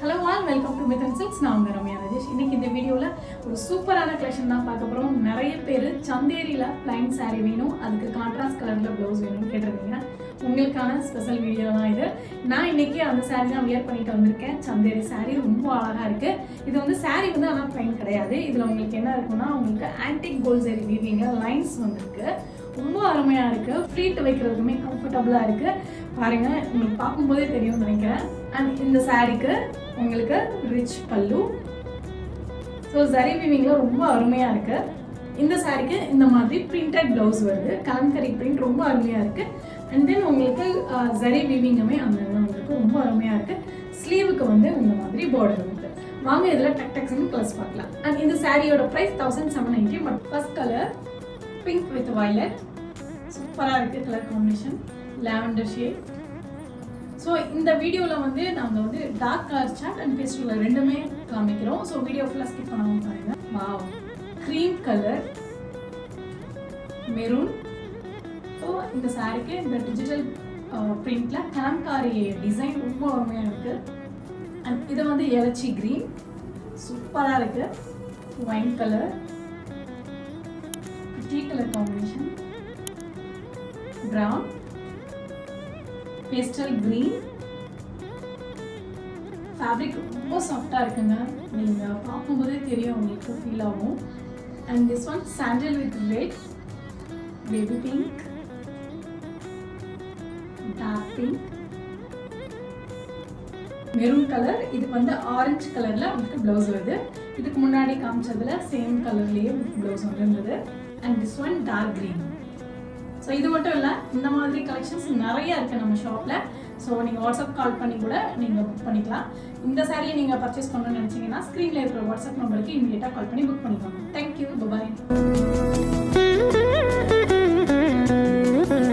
Hello all welcome to Mithan silks. நான் உங்கள் ரம்யா ராஜேஷ். இன்னைக்கு இந்த வீடியோவில் ஒரு சூப்பரான கலெக்ஷன் தான் பார்க்க போகிறோம். நிறைய பேர் சந்தேரியில் பிளைன் saree வேணும், அதுக்கு கான்ட்ராஸ்ட் கலரில் ப்ளவுஸ் வேணும்னு கேட்டிருந்தீங்க. உங்களுக்கான ஸ்பெஷல் வீடியோ தான் இது. நான் இன்னைக்கு அந்த saree தான் வியர் பண்ணிட்டு வந்திருக்கேன். சந்தேரி saree ரொம்ப அழகாக இருக்குது. இது வந்து saree வந்து ஆனால் பிளைன் கிடையாது. இதில் உங்களுக்கு என்ன இருக்குன்னா, உங்களுக்கு ஆன்டிக் கோல்ட் ஜரி வீவிங்கில் லைன்ஸ் வந்துருக்கு. ரொம்ப அருமையாக இருக்குது. ஃப்ரீட் வைக்கிறதுக்குமே கம்ஃபர்டபுளாக இருக்குது. பாருங்கள், உங்களுக்கு பார்க்கும்போதே தெரியும்னு நினைக்கிறேன். அண்ட் இந்த சாரீக்கு உங்களுக்கு ரிச் பல்லு. ஸோ ஜரி வீவிங்கில் ரொம்ப அருமையாக இருக்குது. இந்த சாரீக்கு இந்த மாதிரி பிரிண்டட் ப்ளவுஸ் வருது. கலம்கரி பிரிண்ட் ரொம்ப அருமையாக இருக்குது. அண்ட் தென் உங்களுக்கு ஜரி வீவிங்குமே அந்த உங்களுக்கு ரொம்ப அருமையாக இருக்குது. ஸ்லீவுக்கு வந்து இந்த மாதிரி பார்டர் வருது. வாங்க இதில் டக் டக்ஸ்னு ப்ளஸ் பார்க்கலாம். அண்ட் இந்த சாரியோட price 1790. But first colour pink with violet. சூப்பராக இருக்குது colour combination. Lavender shade. So இந்த வீடியோவில் வந்து நாங்கள் வந்து dark colour chart and pastel colour ரெண்டுமே காமிக்கிறோம். ஸோ வீடியோ ஃபுல்லாக ஸ்கிப் பண்ணாமல் பாருங்கள். Wow, cream colour, maroon. So இந்த சாரீக்கு இந்த டிஜிட்டல் பிரிண்டில் கலம்காரி டிசைன் ரொம்ப அருமையாக இருக்குது. அண்ட் இது வந்து இலச்சி க்ரீன். சூப்பராக இருக்குது. Wine colour, tea colour combination, brown, pastel green. Fabric ரொம்ப சாஃப்டாக இருக்குங்க. நீங்கள் பார்க்கும்போதே தெரியும், உங்களுக்கு ஃபீல் ஆகும். And this one sandal with red, baby pink, dark pink, maroon colour. இதுக்கு வந்து ஆரஞ்சு கலரில் உங்களுக்கு ப்ளவுஸ் வருது. இதுக்கு முன்னாடி காமிச்சதில் சேம் கலர்லேயே ப்ளவுஸ் வந்து இருந்தது. And this one dark green. So இது மட்டும் இல்லை, இந்த மாதிரி கலெக்ஷன்ஸ் நிறைய இருக்குது நம்ம ஷாப்பில். ஸோ நீங்கள் வாட்ஸ்அப் கால் பண்ணி கூட நீங்கள் புக் பண்ணிக்கலாம். இந்த சாரியை நீங்கள் பர்ச்சேஸ் பண்ணணும்னு நினச்சிங்கன்னா ஸ்க்ரீனில் இருக்கிற வாட்ஸ்அப் நம்பருக்கு இமீடியட்டாக கால் பண்ணி புக் பண்ணிக்கோங்க. தேங்க்யூ, பாய்.